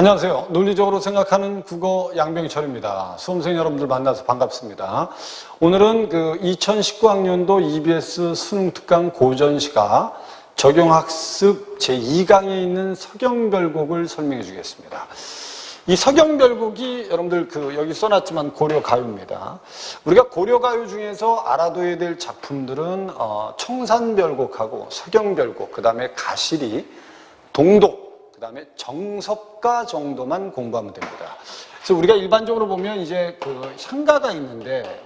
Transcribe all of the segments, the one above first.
안녕하세요. 논리적으로 생각하는 국어 양병철입니다. 수험생 여러분들 만나서 반갑습니다. 오늘은 2019학년도 EBS 수능특강 고전시가 적용학습 제2강에 있는 서경별곡을 설명해 주겠습니다. 이 서경별곡이 여러분들 여기 써놨지만 고려가요입니다. 우리가 고려가요 중에서 알아둬야 될 작품들은 청산별곡하고 서경별곡, 그 다음에 가시리, 동독, 그 다음에 정석가 정도만 공부하면 됩니다. 그래서 우리가 일반적으로 보면 이제 향가가 있는데,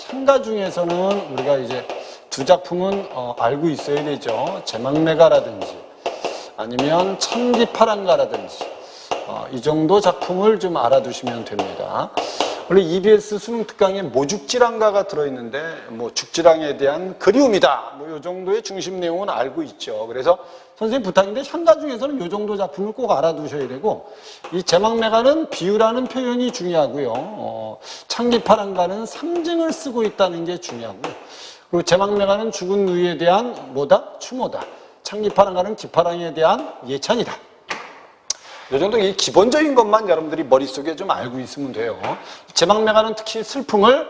향가 중에서는 우리가 이제 두 작품은 알고 있어야 되죠. 제망매가라든지 아니면 천기파랑가라든지 이 정도 작품을 좀 알아두시면 됩니다. 원래 EBS 수능특강에 모죽지랑가가 들어있는데 죽지랑에 대한 그리움이다 이 정도의 중심 내용은 알고 있죠. 그래서 선생님 부탁인데 향가 중에서는 이 정도 작품을 꼭 알아두셔야 되고, 이 제망매가는 비유라는 표현이 중요하고요. 창기파랑가는 상징을 쓰고 있다는 게 중요하고요. 그리고 제망매가는 죽은 누이에 대한 추모다. 창기파랑가는 기파랑에 대한 예찬이다. 이 정도 이 기본적인 것만 여러분들이 머릿속에 좀 알고 있으면 돼요. 제망매가는 특히 슬픔을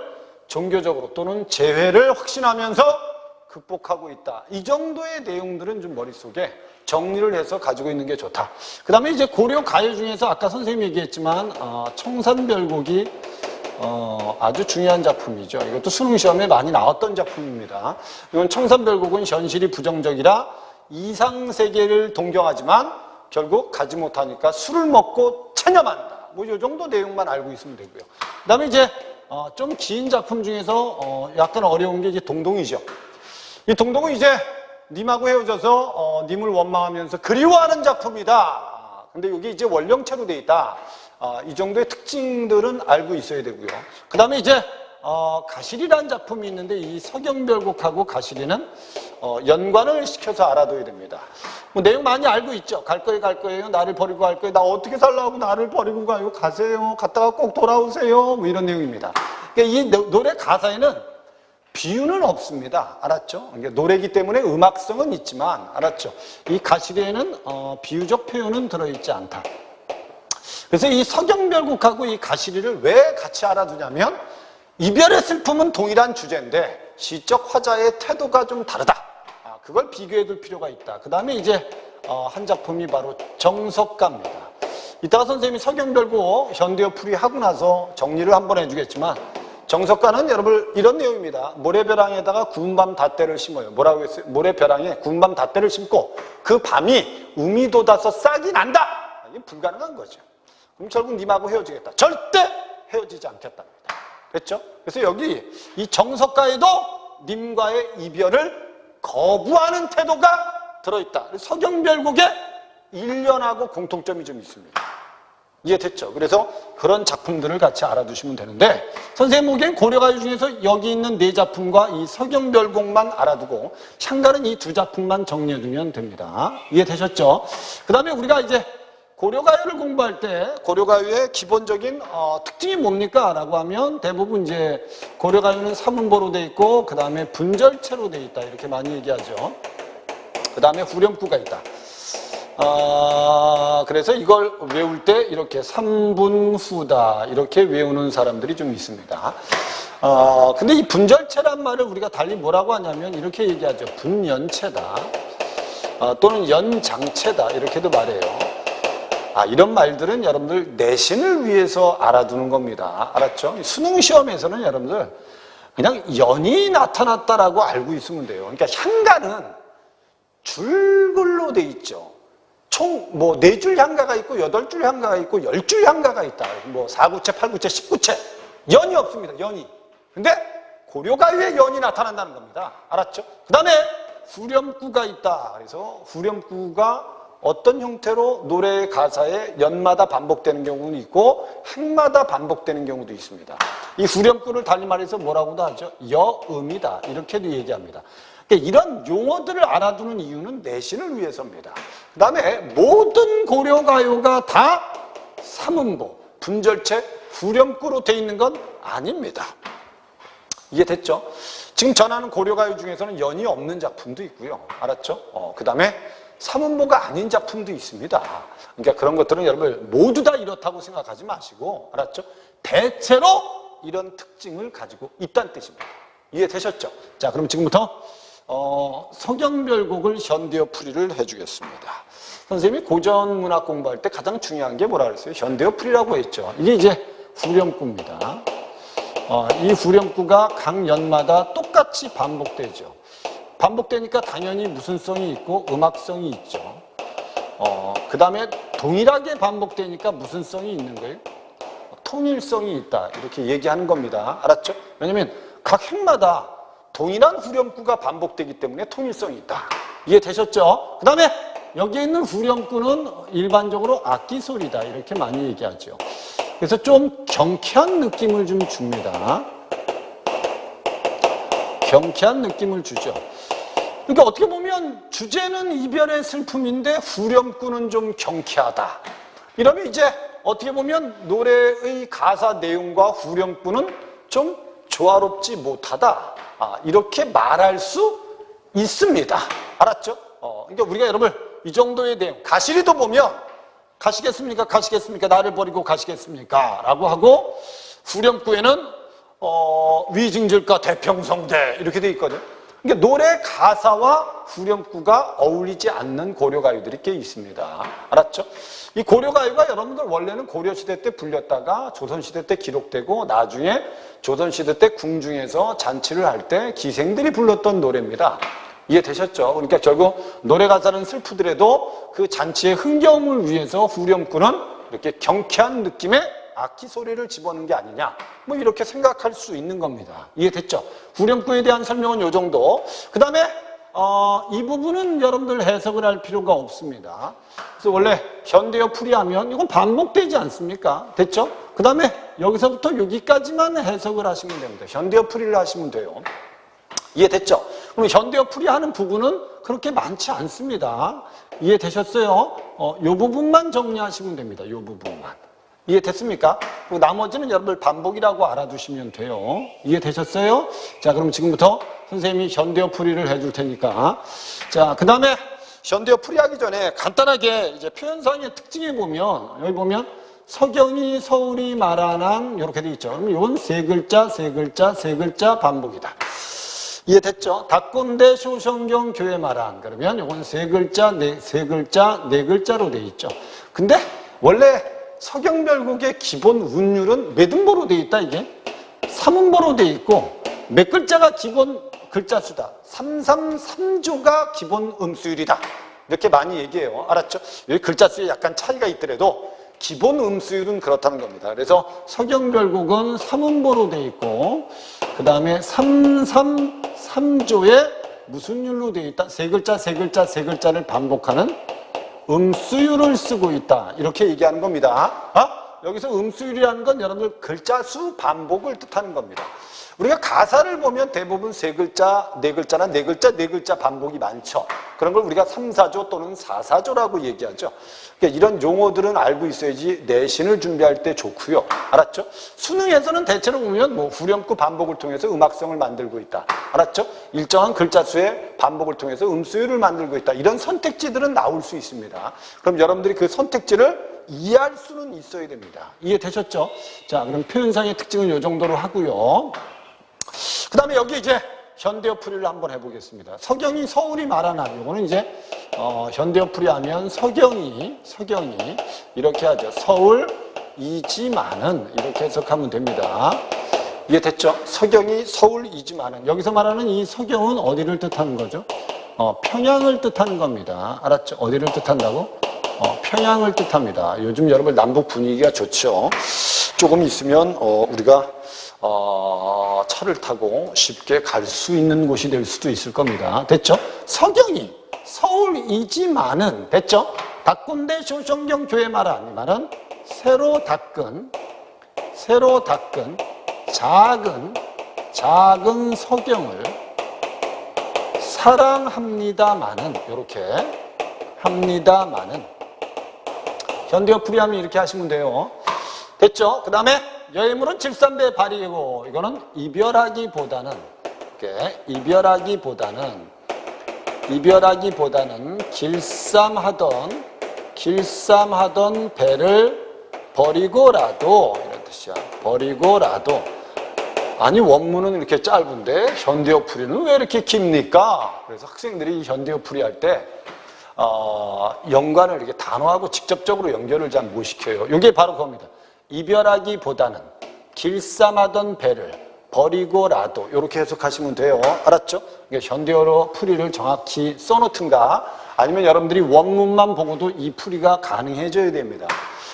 종교적으로 또는 재회를 확신하면서 극복하고 있다. 이 정도의 내용들은 좀 머릿속에 정리를 해서 가지고 있는 게 좋다. 그 다음에 이제 고려가요 중에서 아까 선생님이 얘기했지만 청산별곡이 아주 중요한 작품이죠. 이것도 수능시험에 많이 나왔던 작품입니다. 이건 청산별곡은 현실이 부정적이라 이상세계를 동경하지만 결국 가지 못하니까 술을 먹고 체념한다. 이 정도 내용만 알고 있으면 되고요. 그 다음에 이제 좀 긴 작품 중에서 약간 어려운 게 이제 동동이죠. 이 동동은 이제 님하고 헤어져서 님을 원망하면서 그리워하는 작품이다. 근데 여기 이제 원령체로 돼 있다. 이 정도의 특징들은 알고 있어야 되고요. 그 다음에 이제 가시리라는 작품이 있는데 이 서경별곡하고 가시리는 연관을 시켜서 알아둬야 됩니다. 내용 많이 알고 있죠. 갈 거예요. 나를 버리고 갈 거예요. 나 어떻게 살라고 나를 버리고 가요. 가세요. 갔다가 꼭 돌아오세요. 이런 내용입니다. 그러니까 이 노래 가사에는 비유는 없습니다. 알았죠? 노래이기 때문에 음악성은 있지만, 알았죠? 이 가시리에는 비유적 표현은 들어있지 않다. 그래서 이 서경별곡하고 이 가시리를 왜 같이 알아두냐면, 이별의 슬픔은 동일한 주제인데 시적 화자의 태도가 좀 다르다. 그걸 비교해 둘 필요가 있다. 그 다음에 이제 한 작품이 바로 정석가입니다. 이따가 선생님이 서경별곡 현대어 풀이하고 나서 정리를 한번 해주겠지만, 정석가는 여러분 이런 내용입니다. 모래벼랑에다가 구운 밤 닷대를 심어요. 뭐라고 했어요? 모래벼랑에 구운 밤 닷대를 심고 그 밤이 우미 돋아서 싹이 난다. 이게 불가능한 거죠. 그럼 결국 님하고 헤어지겠다. 절대 헤어지지 않겠답니다. 됐죠? 그래서 여기 이 정석가에도 님과의 이별을 거부하는 태도가 들어있다. 서경별곡에 일련하고 공통점이 좀 있습니다. 이해됐죠? 그래서 그런 작품들을 같이 알아두시면 되는데, 선생님 보기엔 고려가요 중에서 여기 있는 네 작품과 이 서경별곡만 알아두고 향가는 이 두 작품만 정리해두면 됩니다. 이해되셨죠? 그 다음에 우리가 이제 고려가요를 공부할 때 고려가요의 기본적인 특징이 뭡니까? 라고 하면 대부분 이제 고려가요는 사문보로 돼 있고 그 다음에 분절체로 돼 있다. 이렇게 많이 얘기하죠. 그 다음에 후렴구가 있다. 그래서 이걸 외울 때 이렇게 3분 후다 이렇게 외우는 사람들이 좀 있습니다. 근데 이 분절체란 말을 우리가 달리 뭐라고 하냐면 이렇게 얘기하죠. 분연체다. 또는 연장체다. 이렇게도 말해요. 이런 말들은 여러분들 내신을 위해서 알아두는 겁니다. 알았죠? 수능 시험에서는 여러분들 그냥 연이 나타났다라고 알고 있으면 돼요. 그러니까 향가는 줄글로 돼 있죠. 총 4줄 향가가 있고 8줄 향가가 있고 10줄 향가가 있다. 4구체, 8구체, 10구체. 연이 없습니다. 연이. 근데 고려가요에 연이 나타난다는 겁니다. 알았죠? 그 다음에 후렴구가 있다. 그래서 후렴구가 어떤 형태로 노래 가사에 연마다 반복되는 경우는 있고 행마다 반복되는 경우도 있습니다. 이 후렴구를 달리 말해서 뭐라고도 하죠? 여음이다. 이렇게도 얘기합니다. 그러니까 이런 용어들을 알아두는 이유는 내신을 위해서입니다. 그 다음에 모든 고려가요가 다 사문보, 분절체, 후렴구로 돼 있는 건 아닙니다. 이해됐죠? 지금 전하는 고려가요 중에서는 연이 없는 작품도 있고요. 알았죠? 그 다음에 삼음보가 아닌 작품도 있습니다. 그러니까 그런 것들은 여러분 모두 다 이렇다고 생각하지 마시고, 알았죠? 대체로 이런 특징을 가지고 있다는 뜻입니다. 이해되셨죠? 자, 그럼 지금부터 서경별곡을 현대어 풀이를 해주겠습니다. 선생님이 고전 문학 공부할 때 가장 중요한 게 뭐라 그랬어요? 현대어 풀이라고 했죠. 이게 이제 후렴구입니다. 이 후렴구가 각 연마다 똑같이 반복되죠. 반복되니까 당연히 무슨성이 있고 음악성이 있죠. 그 다음에 동일하게 반복되니까 무슨성이 있는 거예요? 통일성이 있다. 이렇게 얘기하는 겁니다. 알았죠? 왜냐면 각 행마다 동일한 후렴구가 반복되기 때문에 통일성이 있다. 이해되셨죠? 그 다음에 여기에 있는 후렴구는 일반적으로 악기 소리다. 이렇게 많이 얘기하죠. 그래서 좀 경쾌한 느낌을 좀 줍니다. 경쾌한 느낌을 주죠. 그러니까 어떻게 보면 주제는 이별의 슬픔인데 후렴구는 좀 경쾌하다. 이러면 이제 어떻게 보면 노래의 가사 내용과 후렴구는 좀 조화롭지 못하다. 이렇게 말할 수 있습니다. 알았죠? 그러니까 우리가 여러분 이 정도의 내용, 가시리도 보면 가시겠습니까? 가시겠습니까? 나를 버리고 가시겠습니까? 라고 하고 후렴구에는 위증절과 대평성대 이렇게 돼 있거든요. 그러니까 노래 가사와 후렴구가 어울리지 않는 고려가요들이 꽤 있습니다. 알았죠? 이 고려가요가 여러분들 원래는 고려시대 때 불렸다가 조선시대 때 기록되고 나중에 조선시대 때 궁중에서 잔치를 할 때 기생들이 불렀던 노래입니다. 이해되셨죠? 그러니까 결국 노래 가사는 슬프더라도 그 잔치의 흥겨움을 위해서 후렴구는 이렇게 경쾌한 느낌의 악기 소리를 집어넣은 게 아니냐, 뭐 이렇게 생각할 수 있는 겁니다. 이해됐죠? 후렴구에 대한 설명은 이 정도. 그 다음에 이 부분은 여러분들 해석을 할 필요가 없습니다. 그래서 원래 현대어 풀이하면 이건 반복되지 않습니까? 됐죠? 그 다음에 여기서부터 여기까지만 해석을 하시면 됩니다. 현대어 풀이를 하시면 돼요. 이해됐죠? 그럼 현대어 풀이하는 부분은 그렇게 많지 않습니다. 이해되셨어요? 이 부분만 정리하시면 됩니다. 이 부분만. 이해됐습니까? 그리고 나머지는 여러분들 반복이라고 알아두시면 돼요. 이해되셨어요? 자, 그럼 지금부터 선생님이 현대어 풀이를 해줄 테니까. 자, 그 다음에 현대어 풀이하기 전에 간단하게 이제 표현상의 특징에 보면, 여기 보면 서경이 서울이 말하는 이렇게 돼 있죠. 그럼 이건 세 글자, 세 글자, 세 글자 반복이다. 이해됐죠? 닭곤대 쇼성경 교회 말한. 그러면 이건 세 글자, 세 글자, 네 글자로 돼 있죠. 근데 원래 서경별곡의 기본 운율은 몇 음보로 돼 있다, 이게? 3음보로 돼 있고, 몇 글자가 기본 글자 수다. 333조가 기본 음수율이다. 이렇게 많이 얘기해요. 알았죠? 여기 글자 수에 약간 차이가 있더라도 기본 음수율은 그렇다는 겁니다. 그래서 서경별곡은 3음보로 돼 있고, 그 다음에 333조에 무슨 율로 돼 있다? 세 글자, 세 글자, 세 글자를 반복하는 음수율을 쓰고 있다. 이렇게 얘기하는 겁니다. 여기서 음수율이라는 건 여러분들 글자 수 반복을 뜻하는 겁니다. 우리가 가사를 보면 대부분 세 글자, 네 글자나 네 글자, 네 글자 반복이 많죠. 그런 걸 우리가 3, 4조 또는 4, 4조라고 얘기하죠. 그러니까 이런 용어들은 알고 있어야지 내신을 준비할 때 좋고요. 알았죠? 수능에서는 대체로 보면 뭐 후렴구 반복을 통해서 음악성을 만들고 있다. 알았죠? 일정한 글자 수의 반복을 통해서 음수율을 만들고 있다. 이런 선택지들은 나올 수 있습니다. 그럼 여러분들이 그 선택지를 이해할 수는 있어야 됩니다. 이해되셨죠? 자, 그럼 표현상의 특징은 이 정도로 하고요. 그 다음에 여기 이제 현대어 풀이를 한번 해보겠습니다. 서경이 서울이 말하나, 이거는 이제 현대어 풀이하면 서경이 이렇게 하죠. 서울이지만은 이렇게 해석하면 됩니다. 이해됐죠? 서경이 서울이지만은, 여기서 말하는 이 서경은 어디를 뜻하는 거죠? 평양을 뜻하는 겁니다. 알았죠? 어디를 뜻한다고? 평양을 뜻합니다. 요즘 여러분 남북 분위기가 좋죠. 조금 있으면 우리가 차를 타고 쉽게 갈 수 있는 곳이 될 수도 있을 겁니다. 됐죠? 서경이 서울이지만은, 됐죠? 닭곤대 쇼성경 교회 말한, 이 말은 새로 닦은 작은 서경을 사랑합니다마는, 이렇게 합니다마는, 현대어 풀이하면 이렇게 하시면 돼요. 됐죠? 그 다음에 여의물은 칠삼배 발이고, 이거는 이별하기보다는 이별하기보다는 길쌈하던 배를 버리고라도, 이런 뜻이야. 버리고라도. 아니, 원문은 이렇게 짧은데 현대어 풀이는 왜 이렇게 깁니까? 그래서 학생들이 현대어 풀이 할 때 연관을 이렇게 단어하고 직접적으로 연결을 잘 못 시켜요. 이게 바로 그겁니다. 이별하기보다는 길쌈하던 배를 버리고라도, 이렇게 해석하시면 돼요. 알았죠? 그러니까 현대어로 풀이를 정확히 써놓든가, 아니면 여러분들이 원문만 보고도 이 풀이가 가능해져야 됩니다.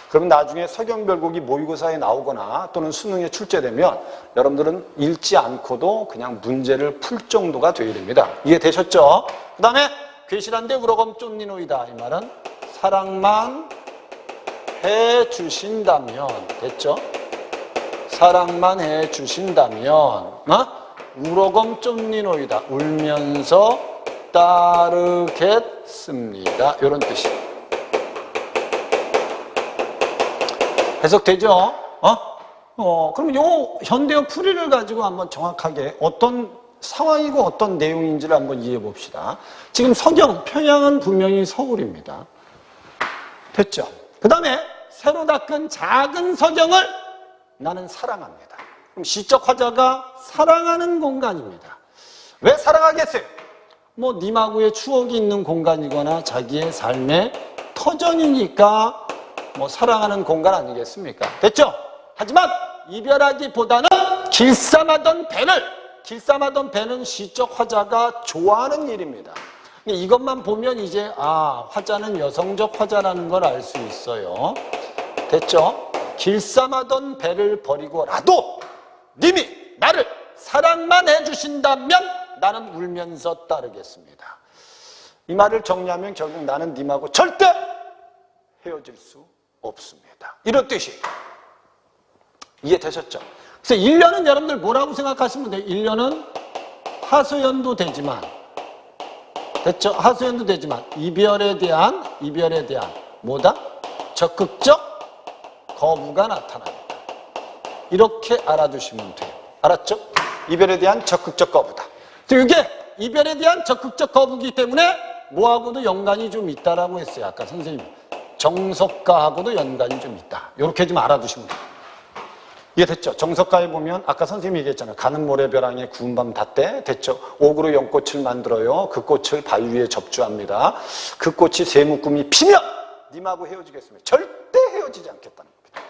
그럼 나중에 서경별곡이 모의고사에 나오거나 또는 수능에 출제되면 여러분들은 읽지 않고도 그냥 문제를 풀 정도가 되어야 됩니다. 이해되셨죠? 그 다음에 괴실한데 우러검 쫓니노이다. 이 말은 사랑만 해주신다면, 됐죠? 사랑만 해주신다면 우러검 쫓니노이다. 울면서 따르겠습니다. 이런 뜻이에요. 해석되죠? 그럼 요 현대어 풀이를 가지고 한번 정확하게 어떤 상황이고 어떤 내용인지를 한번 이해해 봅시다. 지금 서경, 평양은 분명히 서울입니다. 됐죠? 그 다음에 새로 닦은 작은 서경을 나는 사랑합니다. 그럼 시적 화자가 사랑하는 공간입니다. 왜 사랑하겠어요? 뭐 님하고의 추억이 있는 공간이거나 자기의 삶의 터전이니까 뭐 사랑하는 공간 아니겠습니까? 됐죠? 하지만 이별하기보다는 길쌈하던 배는 시적 화자가 좋아하는 일입니다. 이것만 보면 이제 화자는 여성적 화자라는 걸 알 수 있어요. 됐죠? 길쌈하던 배를 버리고라도 님이 나를 사랑만 해주신다면 나는 울면서 따르겠습니다. 이 말을 정리하면 결국 나는 님하고 절대 헤어질 수 없습니다. 이런 뜻이에요. 이해되셨죠? 그래서 1년은 여러분들 뭐라고 생각하시면 돼요? 1년은 하소연도 되지만, 됐죠? 하소연도 되지만 이별에 대한 뭐다? 적극적 거부가 나타납니다. 이렇게 알아두시면 돼요. 알았죠? 이별에 대한 적극적 거부다. 그래서 이게 이별에 대한 적극적 거부기 때문에 뭐하고도 연관이 좀 있다라고 했어요. 아까 선생님. 정석가하고도 연관이 좀 있다. 이렇게 좀 알아두시면 돼요. 이해됐죠? 정석가에 보면 아까 선생님이 얘기했잖아요. 가는 모래벼랑에 구운 밤 닷대. 됐죠? 옥으로 연꽃을 만들어요. 그 꽃을 바위 위에 접주합니다. 그 꽃이 새 묶음이 피면 님하고 헤어지겠습니다. 절대 헤어지지 않겠다는 겁니다.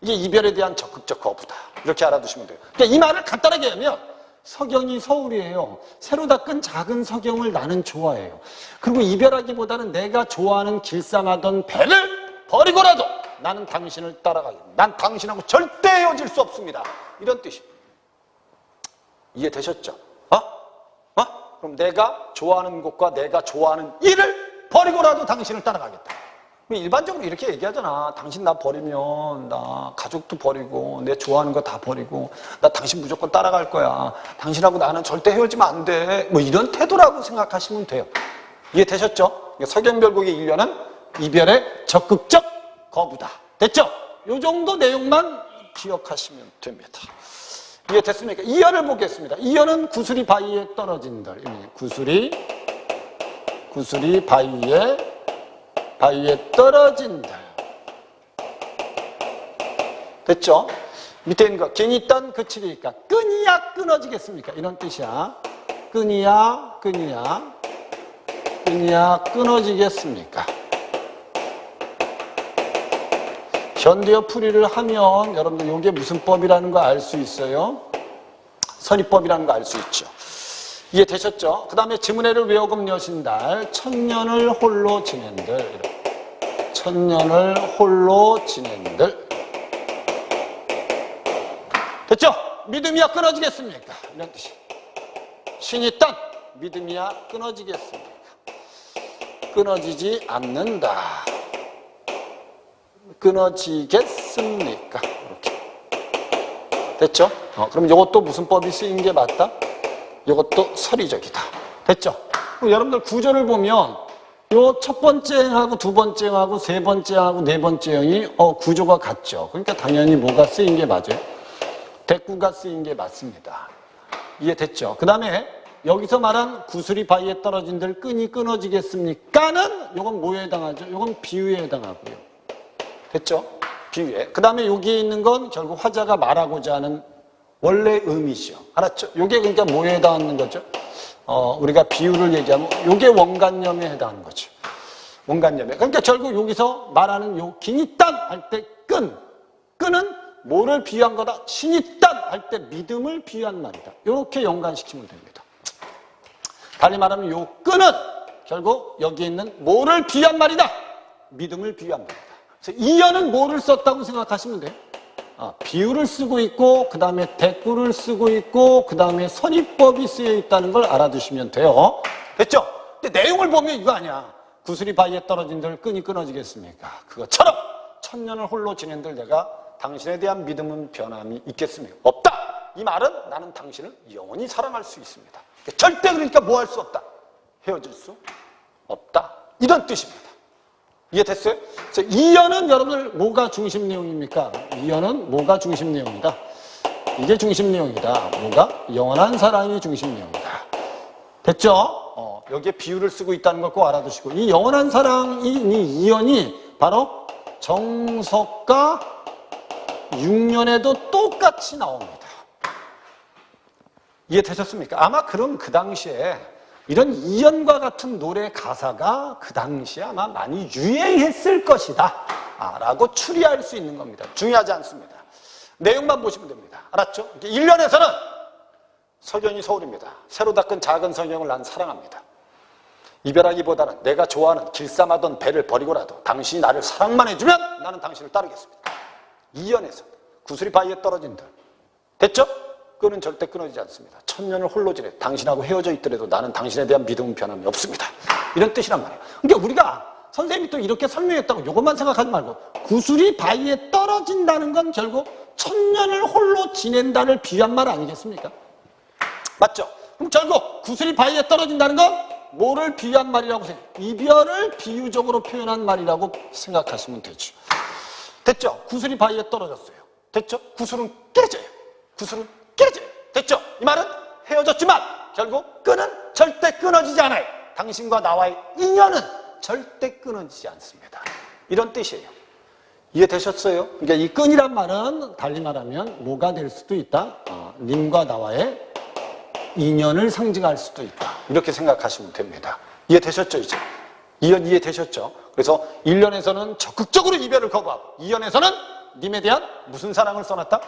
이게 이별에 대한 적극적 거부다. 이렇게 알아두시면 돼요. 그러니까 이 말을 간단하게 하면 서경이 서울이에요. 새로 닦은 작은 서경을 나는 좋아해요. 그리고 이별하기보다는 내가 좋아하는 길쌈하던 배를 버리고라도 나는 당신을 따라가겠다. 난 당신하고 절대 헤어질 수 없습니다. 이런 뜻입니다. 이해되셨죠? 그럼 내가 좋아하는 곳과 내가 좋아하는 일을 버리고라도 당신을 따라가겠다. 일반적으로 이렇게 얘기하잖아. 당신 나 버리면 나 가족도 버리고 내 좋아하는 거 다 버리고 나 당신 무조건 따라갈 거야. 당신하고 나는 절대 헤어지면 안 돼. 뭐 이런 태도라고 생각하시면 돼요. 이해되셨죠? 서경별곡의 1년은 이별의 적극적 거부다. 됐죠? 이 정도 내용만 기억하시면 됩니다. 이해됐습니까? 2연을 보겠습니다. 2연은 구슬이 바위에 떨어진들. 구슬이 바위에 떨어진다. 됐죠? 밑에 있는 거 괜히 딴 그치리니까 끈이야 끊어지겠습니까? 이런 뜻이야. 끈이야 끊어지겠습니까? 현대어 풀이를 하면 여러분들 이게 무슨 법이라는 거 알 수 있어요? 선의법이라는 거 알 수 있죠. 이해되셨죠? 그 다음에 지문회를 외워금 여신달 천년을 홀로 지낸들. 천년을 홀로 지낸들. 됐죠? 믿음이야 끊어지겠습니까? 이런 뜻이. 신이 딴 믿음이야 끊어지겠습니까? 끊어지지 않는다. 끊어지겠습니까? 이렇게. 됐죠? 그럼 이것도 무슨 법이 쓰인 게 맞다? 이것도 서리적이다. 됐죠? 여러분들 구조를 보면 요 첫 번째 행하고 두 번째 행하고 세 번째 행하고 네 번째 행이 구조가 같죠. 그러니까 당연히 뭐가 쓰인 게 맞아요? 대꾸가 쓰인 게 맞습니다. 이해됐죠? 그 다음에 여기서 말한 구슬이 바위에 떨어진들 끈이 끊어지겠습니까는 요건 뭐에 해당하죠? 요건 비유에 해당하고요. 됐죠? 비유에. 그 다음에 여기에 있는 건 결국 화자가 말하고자 하는 원래 의미죠. 알았죠? 요게 그러니까 뭐에 해당하는 거죠? 우리가 비유를 얘기하면 요게 원관념에 해당하는 거죠. 원관념에. 그러니까 결국 여기서 말하는 요 긴이단 할 때 끈은 뭐를 비유한 거다? 신이단 할 때 믿음을 비유한 말이다. 이렇게 연관시키면 됩니다. 달리 말하면 요 끈은 결국 여기 있는 뭐를 비유한 말이다? 믿음을 비유한 말이다. 그래서 이연은 뭐를 썼다고 생각하시면 돼요? 비유를 쓰고 있고 그 다음에 대꾸를 쓰고 있고 그 다음에 선입법이 쓰여 있다는 걸 알아두시면 돼요. 됐죠? 근데 내용을 보면 이거 아니야. 구슬이 바위에 떨어진들 끈이 끊어지겠습니까? 그것처럼 천년을 홀로 지낸들 내가 당신에 대한 믿음은 변함이 있겠습니까? 없다! 이 말은 나는 당신을 영원히 사랑할 수 있습니다. 절대 그러니까 뭐 할 수 없다. 헤어질 수 없다. 이런 뜻입니다. 이해됐어요? 그래서 이연은 여러분들 뭐가 중심 내용입니까? 이연은 뭐가 중심 내용이다? 이게 중심 내용이다. 뭐가? 영원한 사랑이 중심 내용이다. 됐죠? 여기에 비유를 쓰고 있다는 걸 꼭 알아두시고 이 영원한 사랑이 이 이연이 바로 정석과 6년에도 똑같이 나옵니다. 이해되셨습니까? 아마 그럼 그 당시에 이런 이연과 같은 노래 가사가 그 당시에 아마 많이 유행했을 것이다 라고 추리할 수 있는 겁니다. 중요하지 않습니다. 내용만 보시면 됩니다. 알았죠? 1년에서는 석연이 서울입니다. 새로 닦은 작은 성경을 난 사랑합니다. 이별하기보다는 내가 좋아하는 길쌈하던 배를 버리고라도 당신이 나를 사랑만 해주면 나는 당신을 따르겠습니다. 2연에서 구슬이 바위에 떨어진다. 됐죠? 끈은 절대 끊어지지 않습니다. 천년을 홀로 지내 당신하고 헤어져 있더라도 나는 당신에 대한 믿음은 변함이 없습니다. 이런 뜻이란 말이에요. 그러니까 우리가 선생님이 또 이렇게 설명했다고 이것만 생각하지 말고 구슬이 바위에 떨어진다는 건 결국 천년을 홀로 지낸다를 비유한 말 아니겠습니까? 맞죠? 그럼 결국 구슬이 바위에 떨어진다는 건 뭐를 비유한 말이라고 생각해요? 이별을 비유적으로 표현한 말이라고 생각하시면 되죠. 됐죠? 구슬이 바위에 떨어졌어요. 됐죠? 구슬은 깨져요. 구슬은 깨져요. 됐죠? 이 말은 헤어졌지만 결국 끈은 절대 끊어지지 않아요. 당신과 나와의 인연은 절대 끊어지지 않습니다. 이런 뜻이에요. 이해되셨어요? 그러니까 이 끈이란 말은 달리 말하면 뭐가 될 수도 있다. 님과 나와의 인연을 상징할 수도 있다. 이렇게 생각하시면 됩니다. 이해되셨죠, 이제? 이연 이해되셨죠? 그래서 1년에서는 적극적으로 이별을 거부하고 2년에서는 님에 대한 무슨 사랑을 써놨다?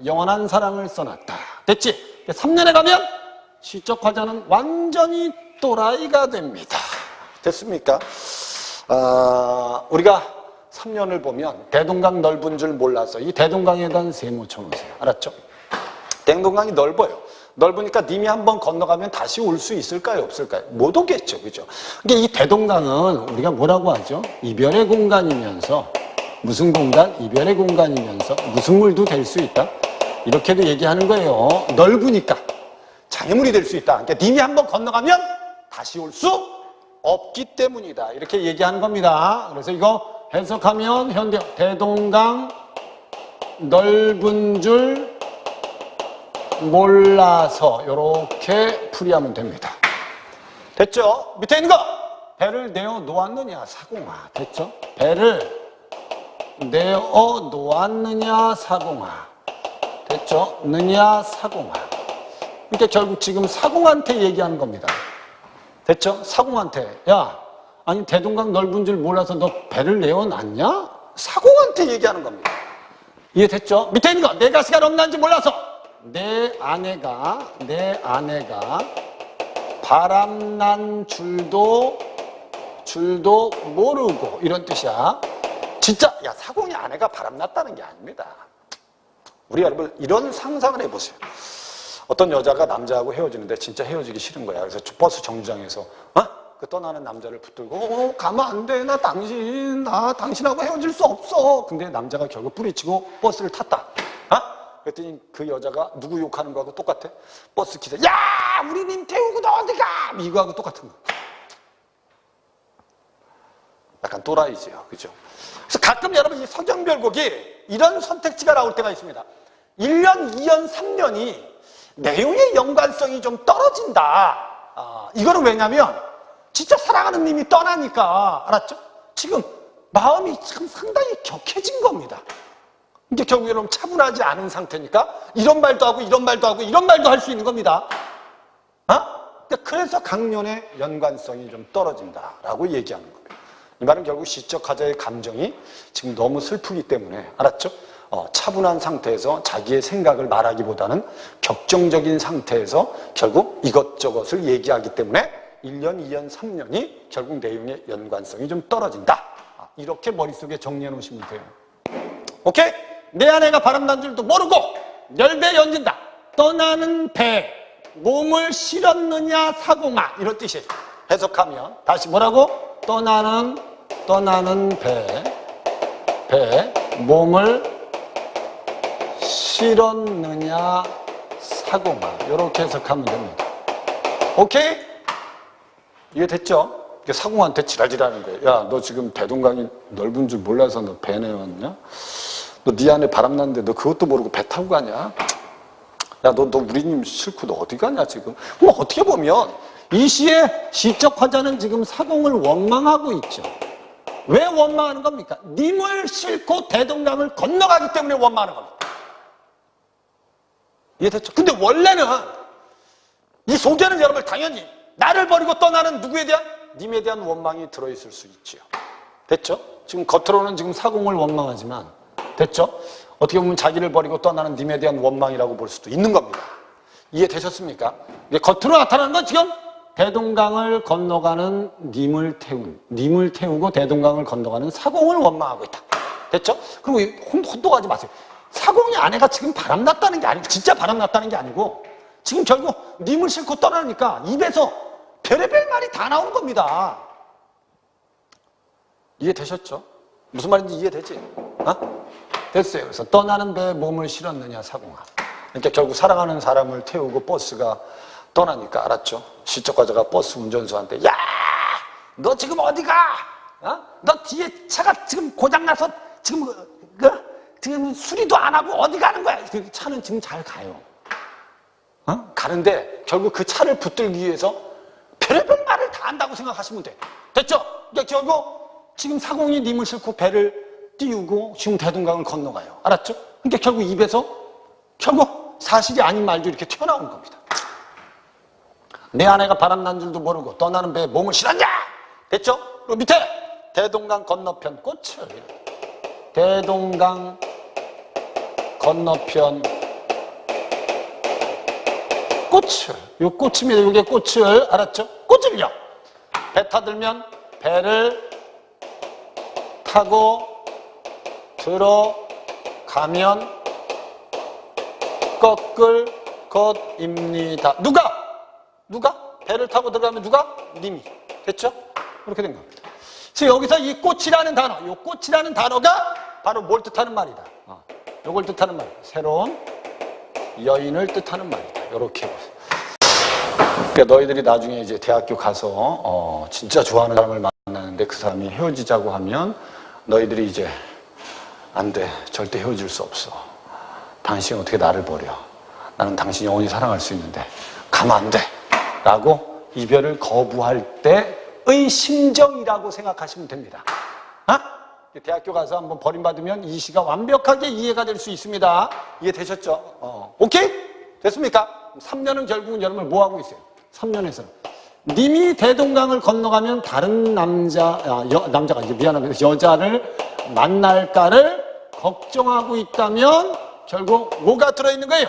영원한 사랑을 써놨다. 됐지? 3년에 가면 시적 화자는 완전히 또라이가 됩니다. 됐습니까? 우리가 3년을 보면 대동강 넓은 줄 몰라서 이 대동강에 대한 세모 쳐놓으세요. 알았죠? 대동강이 넓어요. 넓으니까 님이 한번 건너가면 다시 올 수 있을까요? 없을까요? 못 오겠죠. 그죠? 근데 이 대동강은 우리가 뭐라고 하죠? 이별의 공간이면서 무슨 공간? 이별의 공간이면서 무슨 물도 될 수 있다? 이렇게도 얘기하는 거예요. 넓으니까 장애물이 될 수 있다. 그러니까 님이 한번 건너가면 다시 올 수 없기 때문이다. 이렇게 얘기하는 겁니다. 그래서 이거 해석하면 현대 대동강 넓은 줄 몰라서 이렇게 풀이하면 됩니다. 됐죠? 밑에 있는 거 배를 내어 놓았느냐 사공아. 됐죠? 배를 내어 놓았느냐 사공아. 됐죠? 느냐 사공아. 그러니까 결국 지금 사공한테 얘기하는 겁니다. 됐죠? 사공한테 야 아니 대동강 넓은 줄 몰라서 너 배를 내어놨냐? 사공한테 얘기하는 겁니다. 이해됐죠? 밑에 있는 거 내 가시가 넘나는지 몰라서 내 아내가 바람난 줄도 모르고 이런 뜻이야. 진짜 야 사공이 아내가 바람났다는 게 아닙니다. 우리 여러분 이런 상상을 해보세요. 어떤 여자가 남자하고 헤어지는데 진짜 헤어지기 싫은 거야. 그래서 버스 정류장에서 그 떠나는 남자를 붙들고 가면 안 돼. 나 당신하고 헤어질 수 없어. 근데 남자가 결국 뿌리치고 버스를 탔다. 그랬더니 그 여자가 누구 욕하는 거하고 똑같아? 버스 기사 야 우리 님 태우고 너 어디 가? 이거하고 똑같은 거. 약간 또라이지요. 그죠? 그래서 가끔 여러분 이 서경별곡이 이런 선택지가 나올 때가 있습니다. 1년, 2년, 3년이 내용의 연관성이 좀 떨어진다. 이거는 왜냐면 진짜 사랑하는 님이 떠나니까, 알았죠? 지금 마음이 지금 상당히 격해진 겁니다. 이제 결국에는 차분하지 않은 상태니까 이런 말도 하고 이런 말도 하고 이런 말도 할 수 있는 겁니다. 그래서 강연의 연관성이 좀 떨어진다라고 얘기하는 겁니다. 이 말은 결국 시적 화자의 감정이 지금 너무 슬프기 때문에, 알았죠? 차분한 상태에서 자기의 생각을 말하기보다는 격정적인 상태에서 결국 이것저것을 얘기하기 때문에 1년, 2년, 3년이 결국 내용의 연관성이 좀 떨어진다. 이렇게 머릿속에 정리해 놓으시면 돼요. 오케이? 내 아내가 바람난 줄도 모르고 열배 연진다. 떠나는 배, 몸을 실었느냐 사공아, 이런 뜻이에요. 해석하면 다시 뭐라고? 떠나는 배, 몸을 실었느냐 사공아, 이렇게 해석하면 됩니다. 오케이? 이해됐죠? 사공한테 지랄지랄하는 거예요. 야, 너 지금 대동강이 넓은 줄 몰라서 너 배 내왔냐? 너 네 안에 바람 났는데 너 그것도 모르고 배 타고 가냐? 야, 너 우리 님 싫고 너 어디 가냐 지금? 그럼 어떻게 보면 이 시의 시적 화자는 지금 사공을 원망하고 있죠. 왜 원망하는 겁니까? 님을 싣고 대동강을 건너가기 때문에 원망하는 겁니다. 이해됐죠? 근데 원래는 이 속에는 여러분 당연히 나를 버리고 떠나는 누구에 대한? 님에 대한 원망이 들어있을 수 있지요. 됐죠? 지금 겉으로는 지금 사공을 원망하지만, 됐죠? 어떻게 보면 자기를 버리고 떠나는 님에 대한 원망이라고 볼 수도 있는 겁니다. 이해되셨습니까? 겉으로 나타나는 건 지금 대동강을 건너가는 님을 태우고 대동강을 건너가는 사공을 원망하고 있다. 됐죠? 그리고 혼동하지 마세요. 사공이 아내가 지금 바람났다는 게 아니고, 진짜 바람났다는 게 아니고, 지금 결국 님을 싣고 떠나니까 입에서 별의별 말이 다 나오는 겁니다. 이해되셨죠? 무슨 말인지 이해되지? 됐어요. 그래서 떠나는 배에 몸을 실었느냐 사공아. 그러니까 결국 사랑하는 사람을 태우고 버스가 떠나니까, 알았죠? 시적 화자가 버스 운전수한테, 야, 너 지금 어디 가? 너 뒤에 차가 지금 고장나서 지금 수리도 안 하고 어디 가는 거야? 그 차는 지금 잘 가요. 가는데 결국 그 차를 붙들기 위해서 별의별 말을 다 한다고 생각하시면 돼. 됐죠? 그러니까 결국 지금 사공이 님을 싣고 배를 띄우고 지금 대동강을 건너가요. 알았죠? 그러니까 결국 입에서 결국 사실이 아닌 말도 이렇게 튀어나오는 겁니다. 내 아내가 바람난 줄도 모르고 떠나는 배에 몸을 실었냐? 됐죠? 그리고 밑에 대동강 건너편 꽃을, 대동강 건너편 꽃을, 요 꽃입니다. 요게 꽃을, 알았죠? 꽃을요. 배 타들면 배를 타고 들어가면 꺾을 것입니다. 누가? 배를 타고 들어가면 누가? 님이. 됐죠? 그렇게 된 겁니다. 그래서 여기서 이 꽃이라는 단어, 요 꽃이라는 단어가 바로 뭘 뜻하는 말이다. 요걸 뜻하는 말이다. 새로운 여인을 뜻하는 말이다. 요렇게 보세요. 그러니까 너희들이 나중에 이제 대학교 가서 진짜 좋아하는 사람을 만나는데 그 사람이 헤어지자고 하면 너희들이 이제 안 돼. 절대 헤어질 수 없어. 당신이 어떻게 나를 버려. 나는 당신이 영원히 사랑할 수 있는데 가면 안 돼. 라고 이별을 거부할 때의 심정이라고 생각하시면 됩니다. 대학교 가서 한번 버림받으면 이 시가 완벽하게 이해가 될 수 있습니다. 이해되셨죠? 오케이? 됐습니까? 3년은 결국은 여러분을 뭐 하고 있어요? 3년에서는 님이 대동강을 건너가면 다른 남자가 이제 미안합니다. 여자를 만날까를 걱정하고 있다면 결국 뭐가 들어있는 거예요?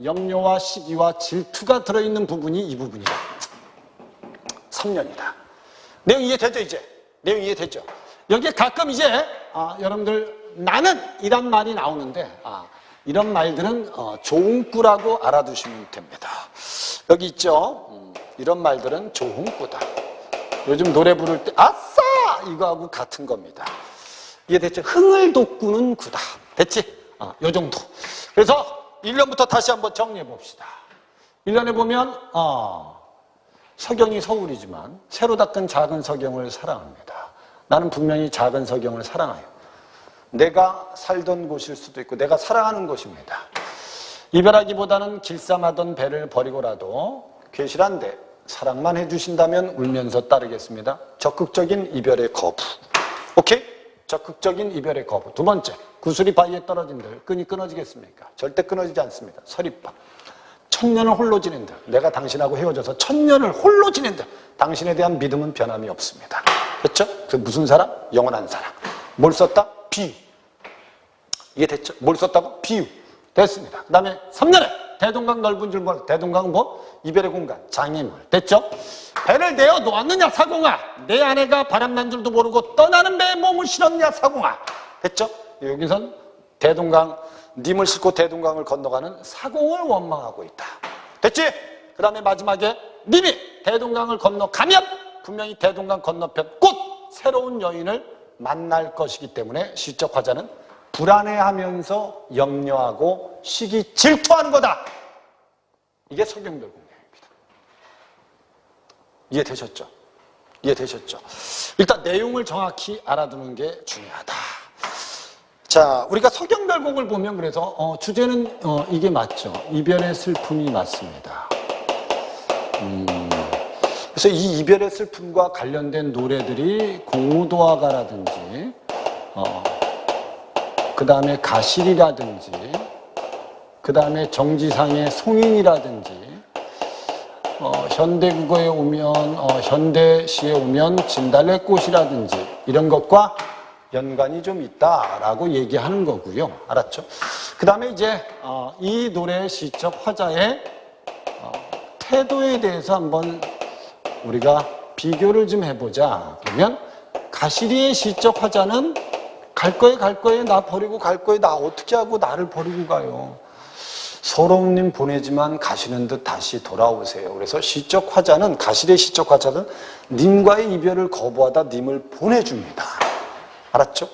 염려와 시기와 질투가 들어있는 부분이 이 부분이다. 3년이다. 내용 이해되죠, 이제? 내용 이해되죠? 여기에 가끔 이제, 여러분들, 나는 이란 말이 나오는데, 이런 말들은 조흥구라고 알아두시면 됩니다. 여기 있죠? 이런 말들은 조흥구다. 요즘 노래 부를 때, 아싸! 이거하고 같은 겁니다. 이해됐죠? 흥을 돋구는 구다. 됐지? 요 정도. 그래서 1년부터 다시 한번 정리해 봅시다. 1년에 보면 서경이 서울이지만 새로 닦은 작은 서경을 사랑합니다. 나는 분명히 작은 서경을 사랑해요. 내가 살던 곳일 수도 있고 내가 사랑하는 곳입니다. 이별하기보다는 길쌈하던 배를 버리고라도 괴실한데 사랑만 해주신다면 울면서 따르겠습니다. 적극적인 이별의 거부. 오케이? 적극적인 이별의 거부. 두 번째, 구슬이 바위에 떨어진들 끈이 끊어지겠습니까? 절대 끊어지지 않습니다. 서리빠. 천년을 홀로 지낸들, 내가 당신하고 헤어져서 천년을 홀로 지낸들, 당신에 대한 믿음은 변함이 없습니다. 그렇죠? 그 무슨 사랑? 영원한 사랑. 뭘 썼다? 비유. 이게 됐죠? 뭘 썼다고? 비유. 됐습니다. 그 다음에 3년에 대동강 넓은 줄 몰라. 대동강은 뭐? 이별의 공간, 장애물. 됐죠? 배를 내어 놓았느냐 사공아. 내 아내가 바람난 줄도 모르고 떠나는 배에 몸을 실었냐 사공아. 됐죠? 여기선 대동강, 님을 싣고 대동강을 건너가는 사공을 원망하고 있다. 됐지? 그 다음에 마지막에 님이 대동강을 건너가면 분명히 대동강 건너편 곧 새로운 여인을 만날 것이기 때문에 시적 화자는 불안해하면서 염려하고 시기 질투하는 거다. 이게 서경별 공략입니다. 이해되셨죠? 이해되셨죠? 일단 내용을 정확히 알아두는 게 중요하다. 자, 우리가 서경별곡을 보면 그래서 주제는 이게 맞죠. 이별의 슬픔이 맞습니다. 그래서 이 이별의 슬픔과 관련된 노래들이 공우도화가라든지 그 다음에 가실이라든지 그 다음에 정지상의 송인이라든지 현대국어에 오면 현대시에 오면 진달래꽃이라든지 이런 것과 연관이 좀 있다라고 얘기하는 거고요. 알았죠? 그 다음에 이제 이 노래의 시적 화자의 태도에 대해서 한번 우리가 비교를 좀 해보자. 그러면 가시리의 시적 화자는 갈 거에 나 버리고 갈 거에 나 어떻게 하고 나를 버리고 가요. 서러움님 보내지만 가시는 듯 다시 돌아오세요. 그래서 시적 화자는 가시리의 시적 화자는 님과의 이별을 거부하다 님을 보내줍니다. 알았죠?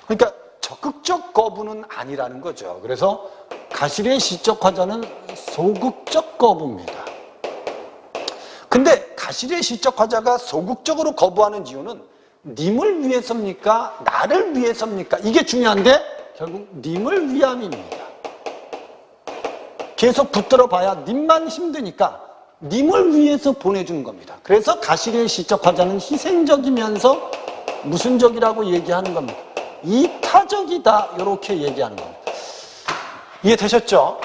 그러니까 적극적 거부는 아니라는 거죠. 그래서 가시리의 시적 화자는 소극적 거부입니다. 근데 가시리의 시적 화자가 소극적으로 거부하는 이유는 님을 위해서입니까? 나를 위해서입니까? 이게 중요한데 결국 님을 위함입니다. 계속 붙들어 봐야 님만 힘드니까 님을 위해서 보내주는 겁니다. 그래서 가시리의 시적 화자는 희생적이면서 무슨 적이라고 얘기하는 겁니다. 이타적이다 이렇게 얘기하는 겁니다. 이해되셨죠?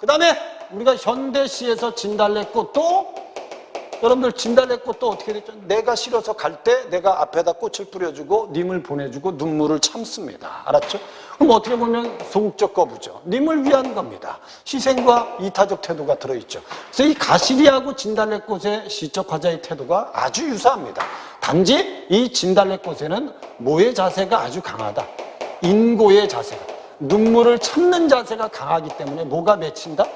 그 다음에 우리가 현대시에서 진달래꽃도 여러분들 진달래꽃도 어떻게 됐죠? 내가 싫어서 갈 때 내가 앞에다 꽃을 뿌려주고 님을 보내주고 눈물을 참습니다. 알았죠? 그럼 어떻게 보면 소극적 거부죠. 님을 위한 겁니다. 희생과 이타적 태도가 들어있죠. 그래서 이 가시리하고 진달래꽃의 시적 화자의 태도가 아주 유사합니다. 단지 이 진달래꽃에는 모의 자세가 아주 강하다. 인고의 자세가. 눈물을 참는 자세가 강하기 때문에 뭐가 맺힌다?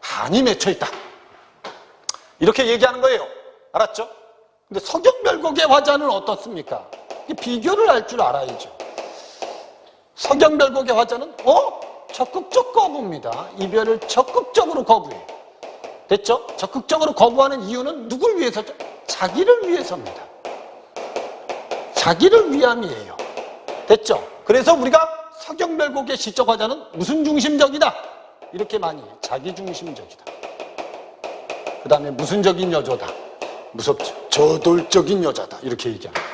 한이 맺혀있다. 이렇게 얘기하는 거예요. 알았죠? 근데 서경별곡의 화자는 어떻습니까? 비교를 할 줄 알아야죠. 서경별곡의 화자는 적극적 거부입니다. 이별을 적극적으로 거부해요. 됐죠? 적극적으로 거부하는 이유는 누굴 위해서죠? 자기를 위해서입니다. 자기를 위함이에요. 됐죠? 그래서 우리가 서경별곡의 시적 화자는 무슨 중심적이다? 이렇게 많이 해요. 자기 중심적이다. 그 다음에 무슨적인 여자다. 무섭죠. 저돌적인 여자다. 이렇게 얘기합니다.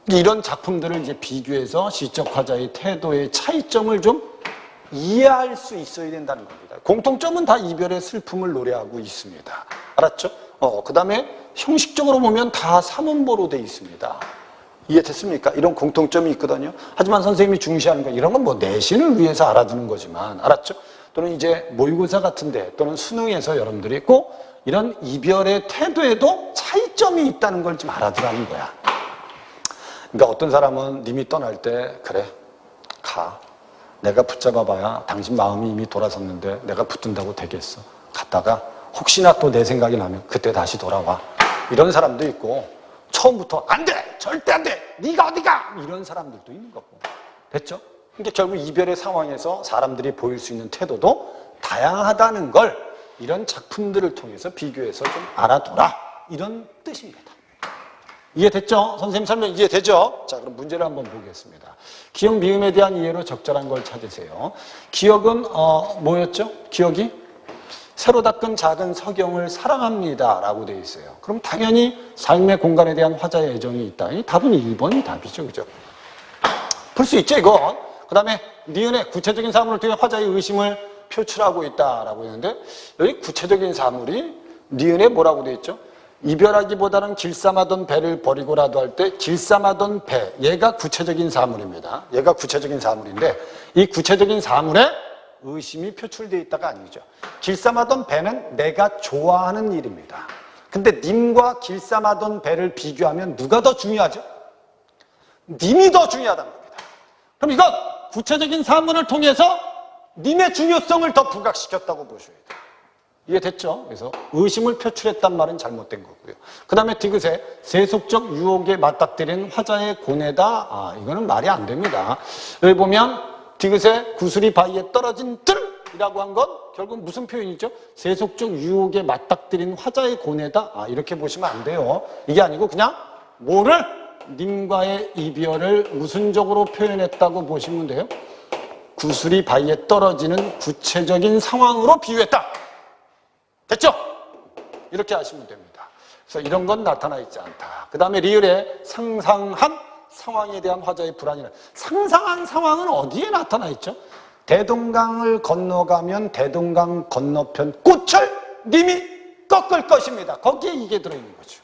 이런 작품들을 이제 비교해서 시적 화자의 태도의 차이점을 좀 이해할 수 있어야 된다는 겁니다. 공통점은 다 이별의 슬픔을 노래하고 있습니다. 알았죠? 그 다음에 형식적으로 보면 다 삼음보로 돼 있습니다. 이해됐습니까? 이런 공통점이 있거든요. 하지만 선생님이 중시하는 거 이런 건 뭐 내신을 위해서 알아두는 거지만 알았죠? 또는 이제 모의고사 같은데 또는 수능에서 여러분들이 꼭 이런 이별의 태도에도 차이점이 있다는 걸 좀 알아두라는 거야. 그러니까 어떤 사람은 님이 떠날 때 그래 가. 내가 붙잡아봐야 당신 마음이 이미 돌아섰는데 내가 붙든다고 되겠어. 갔다가 혹시나 또 내 생각이 나면 그때 다시 돌아와. 이런 사람도 있고 처음부터 안 돼! 절대 안 돼! 네가 어디가! 이런 사람들도 있는 거고. 됐죠? 그러니까 결국 이별의 상황에서 사람들이 보일 수 있는 태도도 다양하다는 걸 이런 작품들을 통해서 비교해서 좀 알아둬라. 이런 뜻입니다. 이해됐죠? 선생님 설명 이해되죠? 자, 그럼 문제를 한번 보겠습니다. 기억 미음에 대한 이해로 적절한 걸 찾으세요. 기억은 뭐였죠? 기억이 새로 닦은 작은 서경을 사랑합니다 라고 되어 있어요. 그럼 당연히 삶의 공간에 대한 화자의 애정이 있다. 이 답은 1번이 답이죠. 그죠? 풀 수 있죠, 이건. 그 다음에 니은의 구체적인 사물을 통해 화자의 의심을 표출하고 있다라고 했는데, 여기 구체적인 사물이 니은에 뭐라고 되어 있죠? 이별하기보다는 길쌈하던 배를 버리고라도 할 때 길쌈하던 배, 얘가 구체적인 사물입니다. 얘가 구체적인 사물인데, 이 구체적인 사물에 의심이 표출되어 있다가 아니죠. 길쌈하던 배는 내가 좋아하는 일입니다. 근데 님과 길쌈하던 배를 비교하면 누가 더 중요하죠? 님이 더 중요하다는 겁니다. 그럼 이건 구체적인 사물을 통해서 님의 중요성을 더 부각시켰다고 보셔야 돼요. 이해됐죠? 그래서 의심을 표출했단 말은 잘못된 거고요. 그 다음에 디귿에 세속적 유혹에 맞닥뜨리는 화자의 고뇌다. 이거는 말이 안 됩니다. 여기 보면 디귿에 구슬이 바위에 떨어진 뜰이라고 한 건 결국 무슨 표현이죠? 세속적 유혹에 맞닥뜨린 화자의 고뇌다. 이렇게 보시면 안 돼요. 이게 아니고 그냥 뭐를 님과의 이별을 무슨적으로 표현했다고 보시면 돼요. 구슬이 바위에 떨어지는 구체적인 상황으로 비유했다. 됐죠? 이렇게 하시면 됩니다. 그래서 이런 건 나타나 있지 않다. 그 다음에 리을에 상상한 상황에 대한 화자의 불안이라. 상상한 상황은 어디에 나타나 있죠? 대동강을 건너가면 대동강 건너편 꽃을 님이 꺾을 것입니다. 거기에 이게 들어있는 거죠.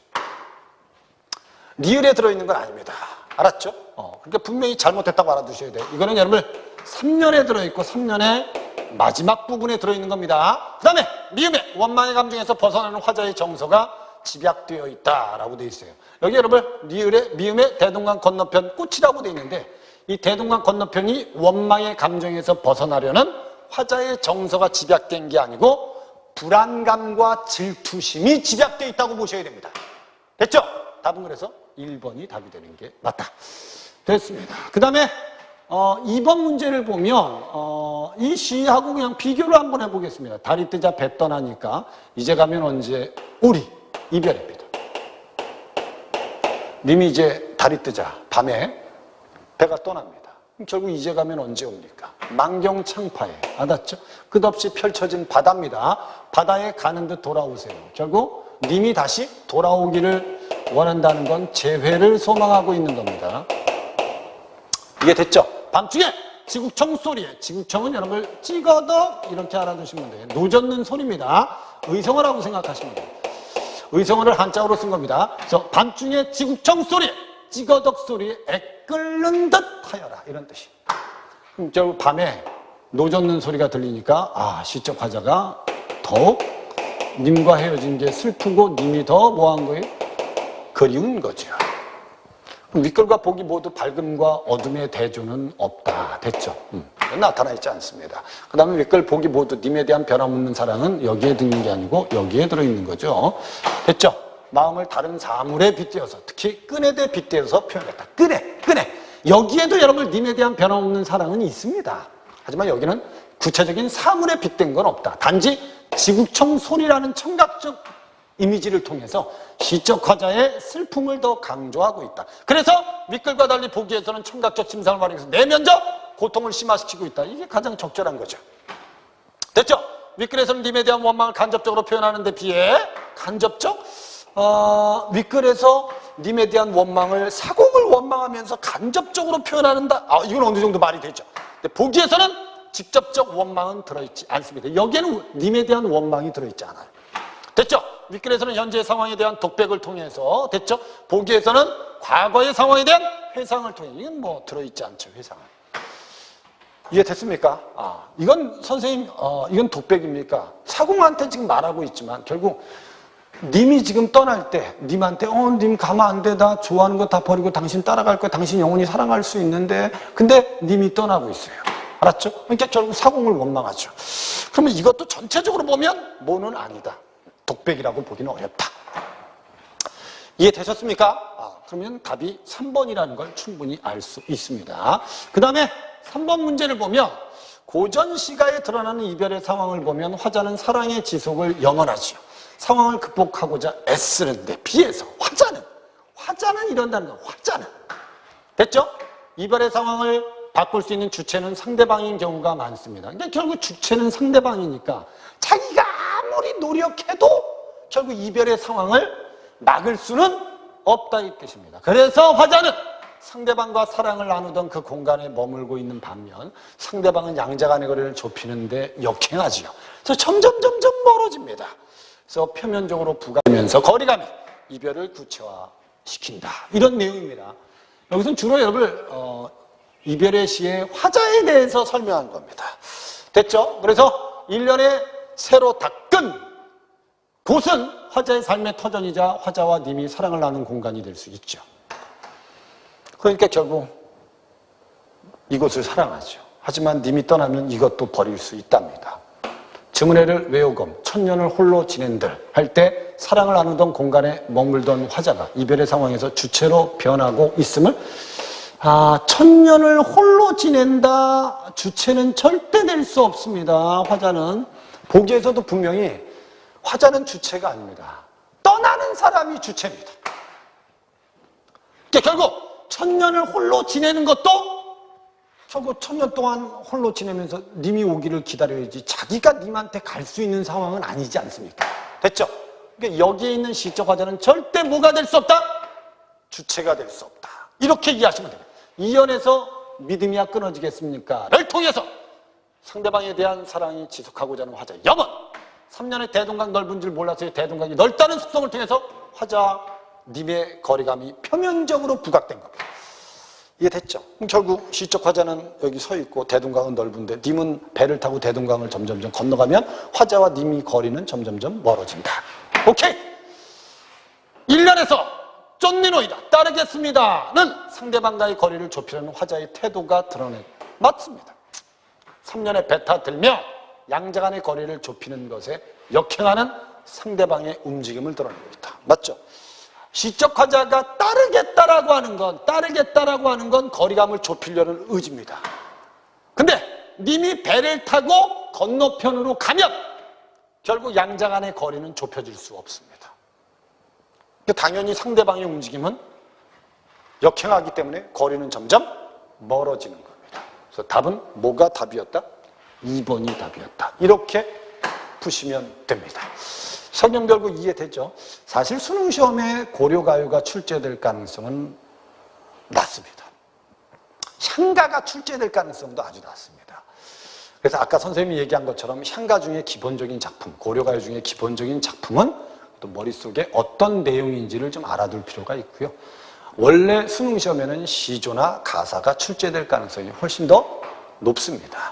리을에 들어있는 건 아닙니다. 알았죠? 그러니까 분명히 잘못했다고 알아두셔야 돼요. 이거는 여러분 3년에 들어있고 3년의 마지막 부분에 들어있는 겁니다. 그 다음에 미음의 원망의 감정에서 벗어나는 화자의 정서가 집약되어 있다라고 되어 있어요. 여기 여러분 리을의 미음의 대동강 건너편 꽃이라고 되어 있는데, 이 대동강 건너편이 원망의 감정에서 벗어나려는 화자의 정서가 집약된 게 아니고 불안감과 질투심이 집약되어 있다고 보셔야 됩니다. 됐죠? 답은 그래서 1번이 답이 되는 게 맞다. 됐습니다. 그 다음에 2번 문제를 보면 이 시하고 그냥 비교를 한번 해보겠습니다. 달이 뜨자 배 떠나니까 이제 가면 언제 우리 이별입니다. 님이 이제 달이 뜨자 밤에 배가 떠납니다. 그럼 결국 이제 가면 언제 옵니까? 만경창파에 알았죠? 끝없이 펼쳐진 바다입니다. 바다에 가는 듯 돌아오세요. 결국 님이 다시 돌아오기를 원한다는 건 재회를 소망하고 있는 겁니다. 이게 됐죠? 밤중에 지국청 소리에, 지국청은 여러분 찌거덕 이렇게 알아두시면 돼요. 노젓는 소리입니다. 의성어라고 생각하시면 돼요. 의성어를 한자어로 쓴 겁니다. 그래서 밤중에 지국청 소리에, 찌거덕 소리에 애끓는 듯 하여라, 이런 뜻이. 그럼 결국 밤에 노젓는 소리가 들리니까 시적 화자가 더욱 님과 헤어진 게 슬프고 님이 더 뭐한 거예요? 그리운 거죠. 윗글과 복이 모두 밝음과 어둠의 대조는 없다. 됐죠? 나타나 있지 않습니다. 그 다음에 윗글 복이 모두 님에 대한 변함없는 사랑은 여기에 들는 게 아니고 여기에 들어있는 거죠. 됐죠? 마음을 다른 사물에 빗대어서, 특히 끈에 대해 빗대어서 표현했다. 끈에. 여기에도 여러분 님에 대한 변함없는 사랑은 있습니다. 하지만 여기는 구체적인 사물에 빗댄 건 없다. 단지 지국청 소리라는 청각적 이미지를 통해서 시적 화자의 슬픔을 더 강조하고 있다. 그래서 윗글과 달리 보기에서는 청각적 침상을 발휘해서 내면적 고통을 심화시키고 있다. 이게 가장 적절한 거죠. 됐죠? 윗글에서는 님에 대한 원망을 간접적으로 표현하는 데 비해 간접적? 윗글에서 님에 대한 원망을 사공을 원망하면서 간접적으로 표현하는다. 이건 어느 정도 말이 되죠. 근데 보기에서는 직접적 원망은 들어있지 않습니다. 여기에는 님에 대한 원망이 들어있지 않아요. 됐죠? 윗글에서는 현재의 상황에 대한 독백을 통해서, 됐죠? 보기에서는 과거의 상황에 대한 회상을 통해. 이건 뭐 들어있지 않죠, 회상은. 이해됐습니까? 이건 선생님, 이건 독백입니까? 사공한테 지금 말하고 있지만 결국 님이 지금 떠날 때 님한테 님 가면 안 돼. 나 좋아하는 거 다 버리고 당신 따라갈 거야. 당신 영원히 사랑할 수 있는데. 근데 님이 떠나고 있어요. 알았죠? 그러니까 결국 사공을 원망하죠. 그러면 이것도 전체적으로 보면 뭐는 아니다. 독백이라고 보기는 어렵다. 이해되셨습니까? 그러면 답이 3번이라는 걸 충분히 알 수 있습니다. 그 다음에 3번 문제를 보면 고전시가에 드러나는 이별의 상황을 보면 화자는 사랑의 지속을 영원하죠. 상황을 극복하고자 애쓰는데 비해서 화자는 이런다는 거예요. 화자는. 됐죠? 이별의 상황을 바꿀 수 있는 주체는 상대방인 경우가 많습니다. 그러니까 결국 주체는 상대방이니까 자기가 아무리 노력해도 결국 이별의 상황을 막을 수는 없다 이 뜻입니다. 그래서 화자는 상대방과 사랑을 나누던 그 공간에 머물고 있는 반면 상대방은 양자 간의 거리를 좁히는데 역행하지요. 그래서 점점 멀어집니다. 그래서 표면적으로 부각되면서 거리감이 이별을 구체화시킨다. 이런 내용입니다. 여기서는 주로 여러분 이별의 시의 화자에 대해서 설명한 겁니다. 됐죠? 그래서 1년에 새로 닦은 곳은 화자의 삶의 터전이자 화자와 님이 사랑을 나누는 공간이 될 수 있죠. 그러니까 결국 이곳을 사랑하죠. 하지만 님이 떠나면 이것도 버릴 수 있답니다. 증은혜를 외우검 천년을 홀로 지낸들 할 때 사랑을 나누던 공간에 머물던 화자가 이별의 상황에서 주체로 변하고 있음을 천년을 홀로 지낸다. 주체는 절대 될 수 없습니다. 화자는 보기에서도 분명히 화자는 주체가 아닙니다. 떠나는 사람이 주체입니다. 그러니까 결국 천년을 홀로 지내는 것도 결국 천년 동안 홀로 지내면서 님이 오기를 기다려야지 자기가 님한테 갈 수 있는 상황은 아니지 않습니까? 됐죠? 그러니까 여기에 있는 시적 화자는 절대 뭐가 될 수 없다? 주체가 될 수 없다. 이렇게 이해하시면 됩니다. 이연에서 믿음이야 끊어지겠습니까? 를 통해서 상대방에 대한 사랑이 지속하고자 하는 화자 염원 3년의 대동강 넓은 줄 몰라서의 대동강이 넓다는 속성을 통해서 화자 님의 거리감이 표면적으로 부각된 겁니다. 이해됐죠? 그럼 결국 시적 화자는 여기 서 있고 대동강은 넓은데 님은 배를 타고 대동강을 점점점 건너가면 화자와 님이 거리는 점점점 멀어진다. 오케이? 1년에서 쫓니노이다 따르겠습니다는 상대방과의 거리를 좁히려는 화자의 태도가 드러낸 맞습니다. 3년에 배 타들며 양자 간의 거리를 좁히는 것에 역행하는 상대방의 움직임을 드러내고 있다. 맞죠? 시적 화자가 따르겠다라고 하는 건 거리감을 좁히려는 의지입니다. 근데 님이 배를 타고 건너편으로 가면 결국 양자 간의 거리는 좁혀질 수 없습니다. 당연히 상대방의 움직임은 역행하기 때문에 거리는 점점 멀어지는 겁니다. 그래서 답은 뭐가 답이었다? 2번이 답이었다. 이렇게 푸시면 됩니다. 설명 결국 이해되죠? 사실 수능시험에 고려가요가 출제될 가능성은 낮습니다. 향가가 출제될 가능성도 아주 낮습니다. 그래서 아까 선생님이 얘기한 것처럼 향가 중에 기본적인 작품, 고려가요 중에 기본적인 작품은 또 머릿속에 어떤 내용인지를 좀 알아둘 필요가 있고요. 원래 수능시험에는 시조나 가사가 출제될 가능성이 훨씬 더 높습니다.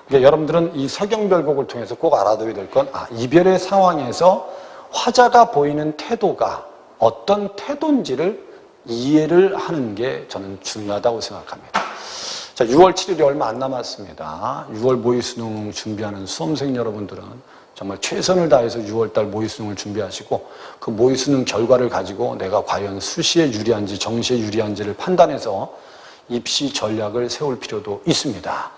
그러니까 여러분들은 이 서경별곡을 통해서 꼭 알아둬야 될 건 이별의 상황에서 화자가 보이는 태도가 어떤 태도인지를 이해를 하는 게 저는 중요하다고 생각합니다. 자, 6월 7일이 얼마 안 남았습니다. 6월 모의수능 준비하는 수험생 여러분들은 정말 최선을 다해서 6월달 모의수능을 준비하시고 그 모의수능 결과를 가지고 내가 과연 수시에 유리한지 정시에 유리한지를 판단해서 입시 전략을 세울 필요도 있습니다.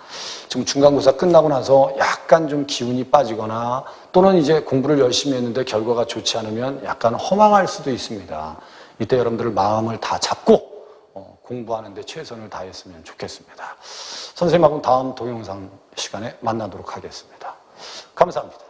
지금 중간고사 끝나고 나서 약간 좀 기운이 빠지거나 또는 이제 공부를 열심히 했는데 결과가 좋지 않으면 약간 허망할 수도 있습니다. 이때 여러분들 마음을 다 잡고 공부하는 데 최선을 다했으면 좋겠습니다. 선생님하고는 다음 동영상 시간에 만나도록 하겠습니다. 감사합니다.